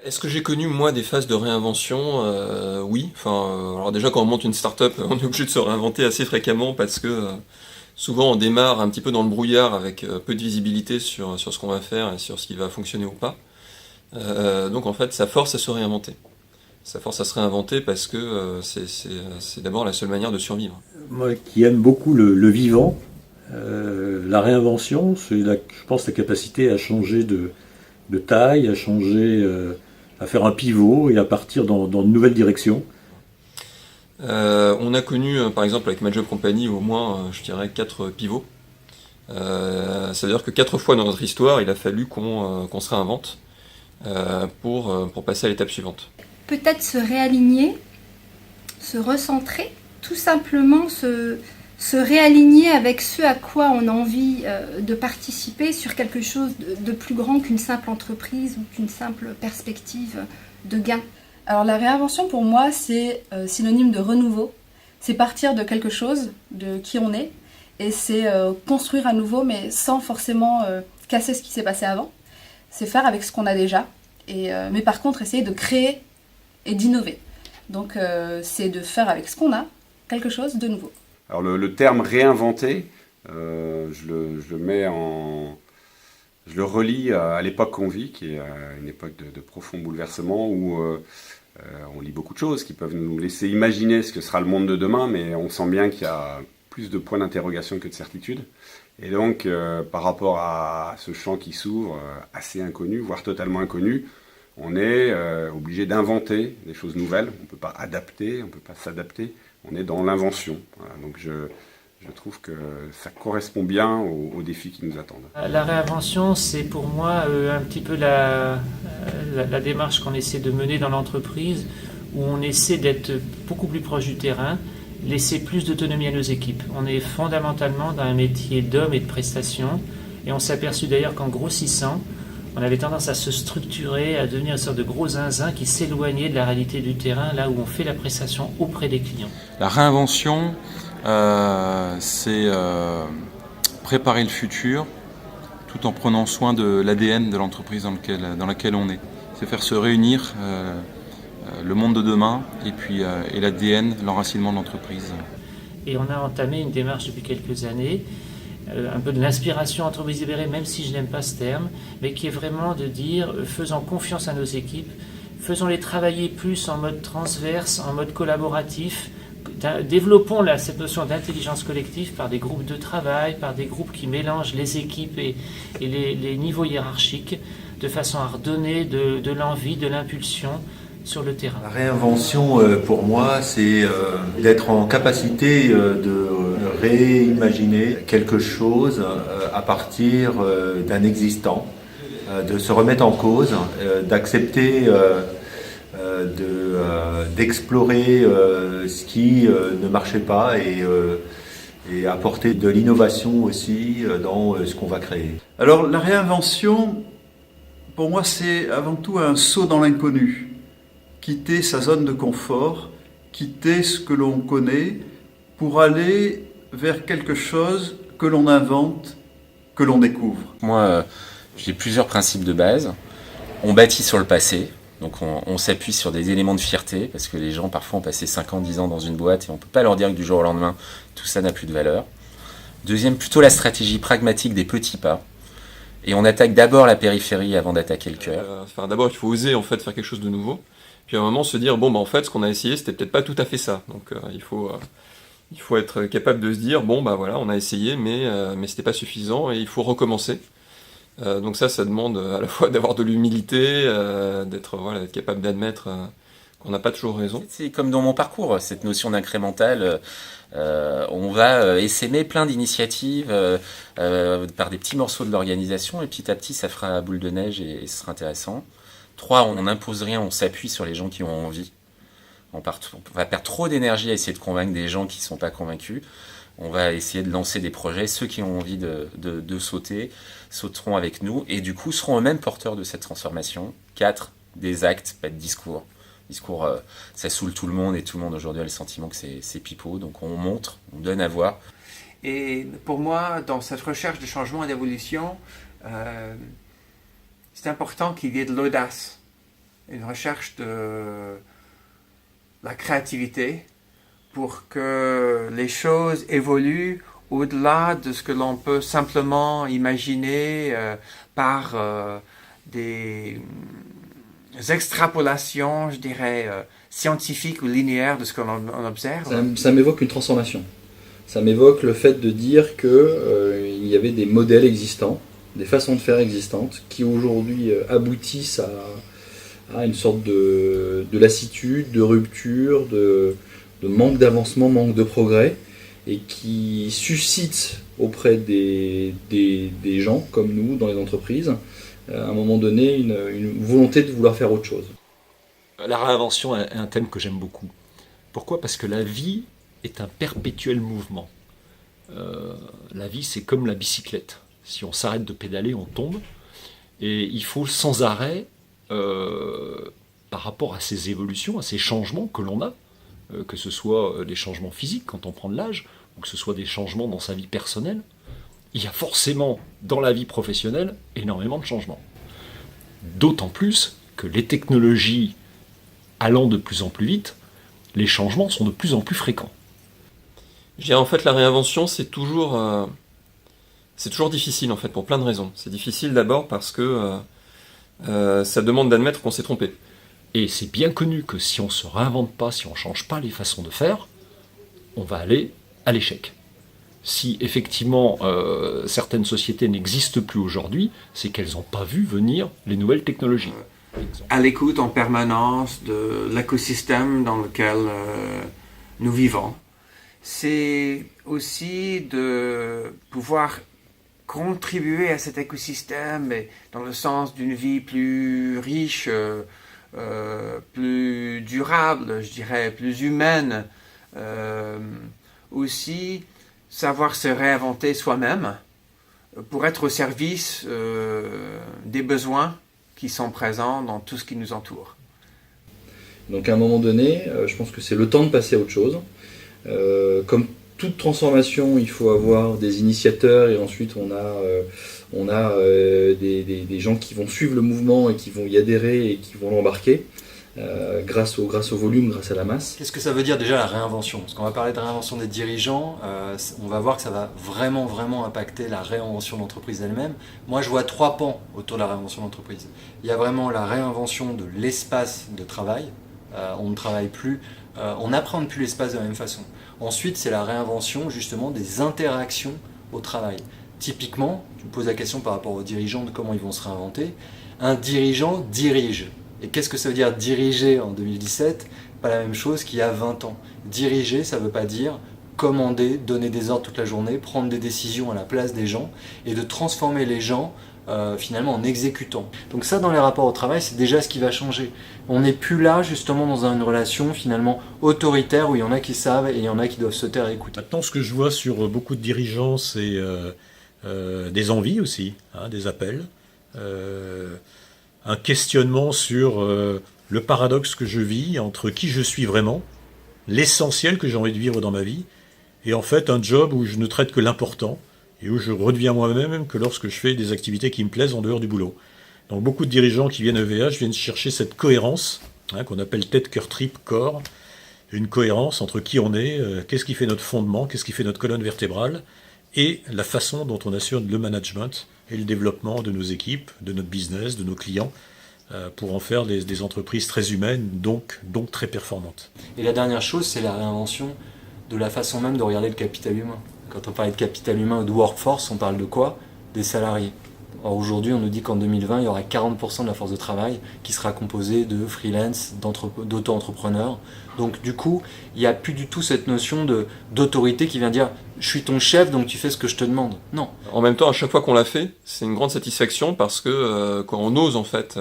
Est-ce que j'ai connu moi des phases de réinvention? Oui. Alors déjà quand on monte une start-up, on est obligé de se réinventer assez fréquemment parce que souvent on démarre un petit peu dans le brouillard avec peu de visibilité sur ce qu'on va faire et sur ce qui va fonctionner ou pas. Donc en fait, ça force à se réinventer. Ça force à se réinventer parce que c'est d'abord la seule manière de survivre. Moi qui aime beaucoup le vivant, la réinvention, je pense, la capacité à changer de taille, à changer, à faire un pivot et à partir dans de nouvelles directions. On a connu, par exemple, avec My Job Company, au moins, je dirais, 4 pivots. Ça veut dire que 4 fois dans notre histoire, il a fallu qu'on se réinvente pour passer à l'étape suivante. Peut-être se réaligner, se recentrer, tout simplement se réaligner avec ce à quoi on a envie de participer sur quelque chose de plus grand qu'une simple entreprise ou qu'une simple perspective de gain. Alors la réinvention pour moi c'est synonyme de renouveau, c'est partir de quelque chose, de qui on est, et c'est construire à nouveau mais sans forcément casser ce qui s'est passé avant, c'est faire avec ce qu'on a déjà, mais par contre essayer de créer et d'innover. Donc c'est de faire avec ce qu'on a quelque chose de nouveau. Alors le terme réinventer, je le relie à l'époque qu'on vit, qui est une époque de profond bouleversement où on lit beaucoup de choses qui peuvent nous laisser imaginer ce que sera le monde de demain, mais on sent bien qu'il y a plus de points d'interrogation que de certitude. Et donc, par rapport à ce champ qui s'ouvre, assez inconnu, voire totalement inconnu, on est obligé d'inventer des choses nouvelles. On ne peut pas adapter, on ne peut pas s'adapter. On est dans l'invention. Voilà, donc je trouve que ça correspond bien aux défis qui nous attendent. La réinvention, c'est pour moi un petit peu la démarche qu'on essaie de mener dans l'entreprise, où on essaie d'être beaucoup plus proche du terrain, laisser plus d'autonomie à nos équipes. On est fondamentalement dans un métier d'homme et de prestation, et on s'est aperçu d'ailleurs qu'en grossissant, on avait tendance à se structurer, à devenir une sorte de gros zinzin qui s'éloignait de la réalité du terrain, là où on fait la prestation auprès des clients. La réinvention, c'est préparer le futur tout en prenant soin de l'ADN de l'entreprise dans laquelle on est. C'est faire se réunir le monde de demain et l'ADN, l'enracinement de l'entreprise. Et on a entamé une démarche depuis quelques années, un peu de l'inspiration entreprise libérée, même si je n'aime pas ce terme, mais qui est vraiment de dire, faisons confiance à nos équipes, faisons-les travailler plus en mode transverse, en mode collaboratif, développons cette notion d'intelligence collective par des groupes de travail, par des groupes qui mélangent les équipes et les niveaux hiérarchiques, de façon à redonner de l'envie, de l'impulsion sur le terrain. La réinvention, pour moi, c'est d'être en capacité de réimaginer quelque chose à partir d'un existant, de se remettre en cause, d'accepter d'explorer ce qui ne marchait pas et apporter de l'innovation aussi dans ce qu'on va créer. Alors la réinvention, pour moi, c'est avant tout un saut dans l'inconnu. Quitter sa zone de confort, quitter ce que l'on connaît pour aller vers quelque chose que l'on invente, que l'on découvre. Moi, j'ai plusieurs principes de base. On bâtit sur le passé, donc on s'appuie sur des éléments de fierté, parce que les gens parfois ont passé 5 ans, 10 ans dans une boîte et on ne peut pas leur dire que du jour au lendemain, tout ça n'a plus de valeur. Deuxième, plutôt la stratégie pragmatique des petits pas. Et on attaque d'abord la périphérie avant d'attaquer le cœur. D'abord, il faut oser en fait faire quelque chose de nouveau. Puis à un moment se dire bon en fait ce qu'on a essayé c'était peut-être pas tout à fait ça. Donc il faut être capable de se dire bon voilà on a essayé mais c'était pas suffisant et il faut recommencer. Donc ça demande à la fois d'avoir de l'humilité, d'être capable d'admettre qu'on n'a pas toujours raison. C'est comme dans mon parcours, cette notion d'incrémental. On va essaimer plein d'initiatives par des petits morceaux de l'organisation et petit à petit ça fera boule de neige et ce sera intéressant. 3, on n'impose rien, on s'appuie sur les gens qui ont envie. On va perdre trop d'énergie à essayer de convaincre des gens qui ne sont pas convaincus. On va essayer de lancer des projets. Ceux qui ont envie de sauter, sauteront avec nous et du coup seront eux-mêmes porteurs de cette transformation. 4, des actes, pas de discours. Discours, ça saoule tout le monde et tout le monde aujourd'hui a le sentiment que c'est pipeau. Donc on montre, on donne à voir. Et pour moi, dans cette recherche de changement et d'évolution, c'est important qu'il y ait de l'audace. une recherche de la créativité pour que les choses évoluent au-delà de ce que l'on peut simplement imaginer par des extrapolations, je dirais, scientifiques ou linéaires de ce que l'on observe. Ça m'évoque une transformation. Ça m'évoque le fait de dire qu'il y avait des modèles existants, des façons de faire existantes, qui aujourd'hui aboutissent à une sorte de lassitude, de rupture, de manque d'avancement, manque de progrès, et qui suscitent auprès des gens comme nous, dans les entreprises, à un moment donné, une volonté de vouloir faire autre chose. La réinvention est un thème que j'aime beaucoup. Pourquoi ? Parce que la vie est un perpétuel mouvement. La vie, c'est comme la bicyclette. Si on s'arrête de pédaler, on tombe. Et il faut sans arrêt, par rapport à ces évolutions, à ces changements que l'on a, que ce soit des changements physiques quand on prend de l'âge, ou que ce soit des changements dans sa vie personnelle, il y a forcément dans la vie professionnelle énormément de changements. D'autant plus que les technologies allant de plus en plus vite, les changements sont de plus en plus fréquents. Je dirais en fait la réinvention c'est toujours difficile en fait pour plein de raisons. C'est difficile d'abord parce que ça demande d'admettre qu'on s'est trompé. Et c'est bien connu que si on ne se réinvente pas, si on ne change pas les façons de faire, on va aller à l'échec. Si effectivement certaines sociétés n'existent plus aujourd'hui, c'est qu'elles n'ont pas vu venir les nouvelles technologies. À l'écoute en permanence de l'écosystème dans lequel nous vivons. C'est aussi de pouvoir contribuer à cet écosystème et dans le sens d'une vie plus riche, plus durable, je dirais, plus humaine. Aussi, savoir se réinventer soi-même pour être au service des besoins qui sont présents dans tout ce qui nous entoure. Donc à un moment donné, je pense que c'est le temps de passer à autre chose. Comme toute transformation, il faut avoir des initiateurs et ensuite on a des gens qui vont suivre le mouvement et qui vont y adhérer et qui vont l'embarquer grâce au volume, grâce à la masse. Qu'est-ce que ça veut dire déjà la réinvention ? Parce qu'on va parler de réinvention des dirigeants, on va voir que ça va vraiment impacter la réinvention de l'entreprise elle-même. Moi je vois 3 pans autour de la réinvention de l'entreprise. Il y a vraiment la réinvention de l'espace de travail, on ne travaille plus, on n'appréhende plus l'espace de la même façon. Ensuite c'est la réinvention justement des interactions au travail. Typiquement, tu me poses la question par rapport aux dirigeants de comment ils vont se réinventer. Un dirigeant dirige. Et qu'est-ce que ça veut dire diriger en 2017 ? Pas la même chose qu'il y a 20 ans. Diriger, ça ne veut pas dire commander, donner des ordres toute la journée, prendre des décisions à la place des gens et de transformer les gens finalement en exécutants. Donc ça, dans les rapports au travail, c'est déjà ce qui va changer. On n'est plus là justement dans une relation finalement autoritaire où il y en a qui savent et il y en a qui doivent se taire et écouter. Maintenant, ce que je vois sur beaucoup de dirigeants, c'est des envies aussi, des appels. Un questionnement sur le paradoxe que je vis entre qui je suis vraiment, l'essentiel que j'ai envie de vivre dans ma vie, et en fait un job où je ne traite que l'important, et où je redeviens moi-même que lorsque je fais des activités qui me plaisent en dehors du boulot. Donc beaucoup de dirigeants qui viennent à EVH viennent chercher cette cohérence, qu'on appelle tête, cœur, trip, corps, une cohérence entre qui on est, qu'est-ce qui fait notre fondement, qu'est-ce qui fait notre colonne vertébrale, et la façon dont on assure le management et le développement de nos équipes, de notre business, de nos clients, pour en faire des entreprises très humaines, donc très performantes. Et la dernière chose, c'est la réinvention de la façon même de regarder le capital humain. Quand on parle de capital humain ou de workforce, on parle de quoi ? Des salariés. Or aujourd'hui, on nous dit qu'en 2020, il y aura 40% de la force de travail qui sera composée de freelance, d'auto-entrepreneurs. Donc du coup, il n'y a plus du tout cette notion d'autorité qui vient dire « je suis ton chef, donc tu fais ce que je te demande ». Non. En même temps, à chaque fois qu'on l'a fait, c'est une grande satisfaction parce que quand on ose en fait,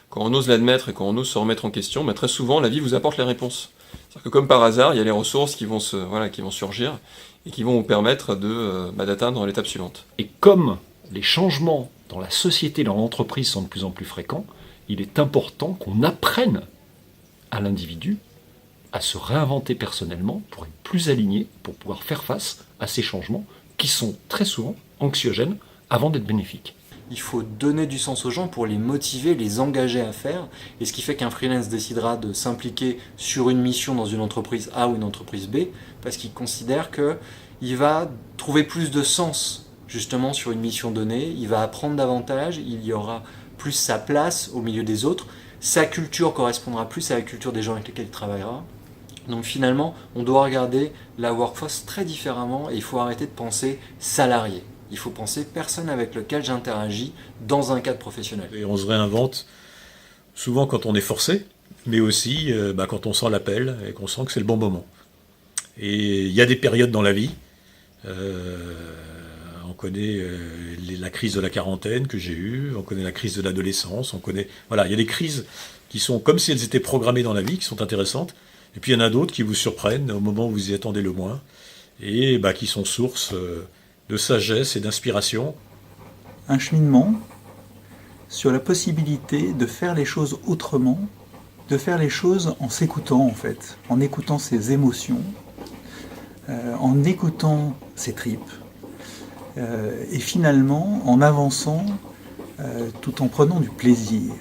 quand on ose l'admettre et quand on ose se remettre en question, très souvent la vie vous apporte les réponses. C'est-à-dire que comme par hasard, il y a les ressources qui vont surgir et qui vont vous permettre d'atteindre l'étape suivante. Et comme les changements dans la société, dans l'entreprise sont de plus en plus fréquents, il est important qu'on apprenne à l'individu à se réinventer personnellement pour être plus aligné, pour pouvoir faire face à ces changements qui sont très souvent anxiogènes avant d'être bénéfiques. il faut donner du sens aux gens pour les motiver, les engager à faire. Et ce qui fait qu'un freelance décidera de s'impliquer sur une mission dans une entreprise A ou une entreprise B, parce qu'il considère qu'il va trouver plus de sens justement sur une mission donnée, il va apprendre davantage, il y aura plus sa place au milieu des autres, sa culture correspondra plus à la culture des gens avec lesquels il travaillera. Donc finalement, on doit regarder la workforce très différemment et il faut arrêter de penser salarié. Il faut penser personne avec lequel j'interagis dans un cadre professionnel. Et on se réinvente souvent quand on est forcé, mais aussi quand on sent l'appel et qu'on sent que c'est le bon moment. Et il y a des périodes dans la vie. On connaît la crise de la quarantaine que j'ai eue, on connaît la crise de l'adolescence, voilà, il y a des crises qui sont comme si elles étaient programmées dans la vie, qui sont intéressantes. Et puis il y en a d'autres qui vous surprennent au moment où vous y attendez le moins, et qui sont source de sagesse et d'inspiration. Un cheminement sur la possibilité de faire les choses autrement, de faire les choses en s'écoutant en fait, en écoutant ses émotions, en écoutant ses tripes, et finalement en avançant tout en prenant du plaisir.